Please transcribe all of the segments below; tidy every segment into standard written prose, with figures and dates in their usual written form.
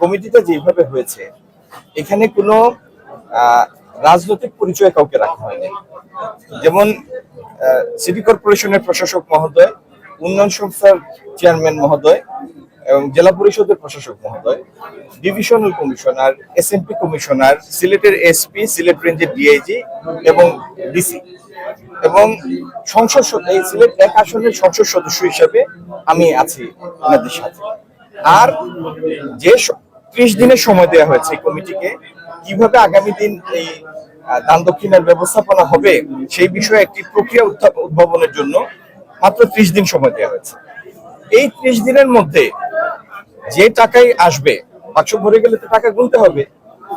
কমিটিটা যেভাবে হয়েছে এখানে কোনো রাজনৈতিক পরিচয় কাউকে রাখা হয়নি। যেমন সিটি কর্পোরেশনের প্রশাসক মহোদয়, উন্নয়ন সংস্থার চেয়ারম্যান মহোদয় এবং জেলা পরিষদের প্রশাসক মহোদয়, ডিভিশনাল কমিশনার, এসএমপি কমিশনার, সিলেটের এসপি, সিলেট রেঞ্জের ডিআইজি এবং ডিসি এবং সংসদ এই সিলেট 1 আসনের সংসদ সদস্য হিসেবে আমি আছি ওনাদের সাথে। আর যে 30 দিনের সময় দেওয়া হয়েছে কমিটিকে কিভাবে আগামী দিন এই দান দক্ষিণের ব্যবস্থাপনা হবে সেই বিষয়ে একটি প্রক্রিয়া উদ্ভাবনের জন্য মাত্র 30 দিন সময় দেওয়া হয়েছে। এই 30 দিনের মধ্যে যে টাকাই আসবে, বাক্স ভরে গেলে তো টাকা গুনতে হবে,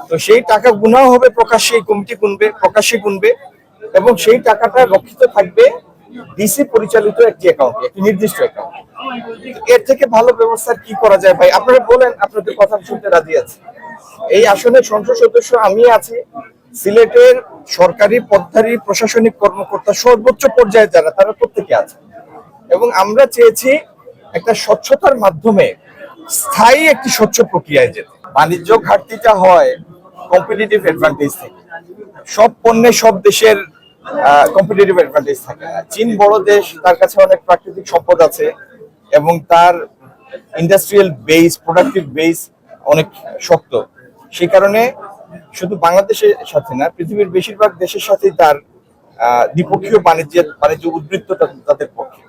তো সেই টাকা গুনাও হবে, প্রকাশ্যে এই কমিটি গুনবে, প্রকাশ্যে গুনবে এবং সেই টাকাটা রক্ষিত থাকবে ডিসি পরিচালিত একটি অ্যাকাউন্ট, একটি নির্দিষ্ট অ্যাকাউন্ট। এর থেকে ভালো ব্যবস্থা কি করা যায় ভাই? আপনারা বলেন, আপনাদের কথা শুনতে রাজি আছে। এই আসনের সংসদ সদস্য আমি আছি, সিলেটের সরকারি পদধারী প্রশাসনিক কর্মকর্তা সর্বোচ্চ পর্যায়ে যারা, তারা প্রত্যেকে আছে এবং আমরা চেয়েছি একটা স্বচ্ছতার মাধ্যমে স্থায়ী একটি স্বচ্ছ প্রক্রিয়ায় যেতে। বাণিজ্য ঘাটতিটা হয় কম্পিটিটিভ অ্যাডভান্টেজ থেকে। সব পণ্যে সব দেশের কম্পিটিটিভ অ্যাডভান্টেজ থাকে না। চীন বড় দেশ, তার কাছে অনেক প্রাকৃতিক সম্পদ আছে এবং তার ইন্ডাস্ট্রিয়াল বেস, প্রোডাক্টিভ বেস অনেক শক্ত। সেই কারণে শুধু বাংলাদেশের সাথে না, পৃথিবীর বেশিরভাগ দেশের সাথেই তার দ্বিপক্ষীয় বাণিজ্য উদ্বৃত্তটা তাদের পক্ষে।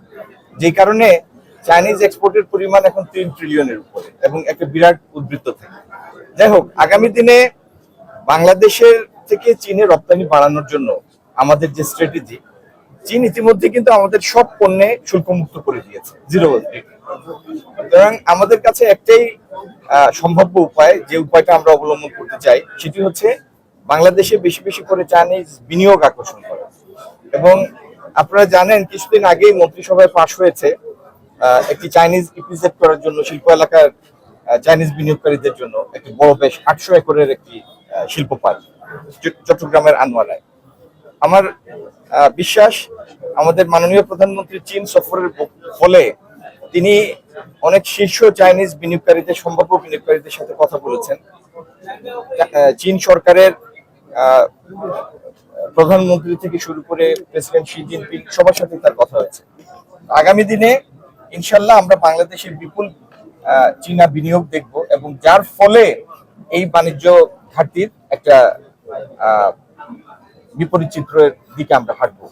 যে কারণে চাইনিজ এক্সপোর্টের পরিমাণ এখন 3 ট্রিলিয়নের উপরে এবং একটা বিরাট উদ্বৃত্ত থাকে। যাই হোক, আগামী দিনে বাংলাদেশের থেকে চীনে রপ্তানি বাড়ানোর জন্য আমাদের যে স্ট্র্যাটেজি, চীন ইতিমধ্যে কিন্তু আমাদের সব পণ্যে শুল্ক মুক্ত করে দিয়েছে, 0 সুতরাং আমাদের কাছে একটাই সম্ভাব্য উপায়, যে উপায়টা আমরা অবলম্বন করতে চাই, সেটি হচ্ছে বাংলাদেশে বেশি বেশি করে চাইনিজ বিনিয়োগ আকর্ষণ করা। এবং আপনারা জানেন কিছুদিন আগেই মন্ত্রিসভায় পাশ হয়েছে একটি চাইনিজ ইপিজেড করার জন্য, শিল্প এলাকার চাইনিজ বিনিয়োগকারীদের জন্য একটি বড়, বেশ 800 একরের একটি শিল্প পার্ক চট্টগ্রামের আনোয়ারায়। আমার বিশ্বাস আমাদের মাননীয় প্রধানমন্ত্রী চীন সফরের ফলে তিনি অনেক শীর্ষ চাইনিজ বিনিয়োগকারীদের, সম্ভাব্য বিনিয়োগকারীদের সাথে কথা বলেছেন। চীন সরকারের প্রধানমন্ত্রী থেকে শুরু করে প্রেসিডেন্ট শি জিনপিং সবার সাথে তার কথা হয়েছে। আগামী দিনে ইনশাল্লাহ আমরা বাংলাদেশের বিপুল চীনা বিনিয়োগ দেখব এবং যার ফলে এই বাণিজ্য ঘাটতির একটা বিপরীত চিত্রের দিকে আমরা হাঁটবো।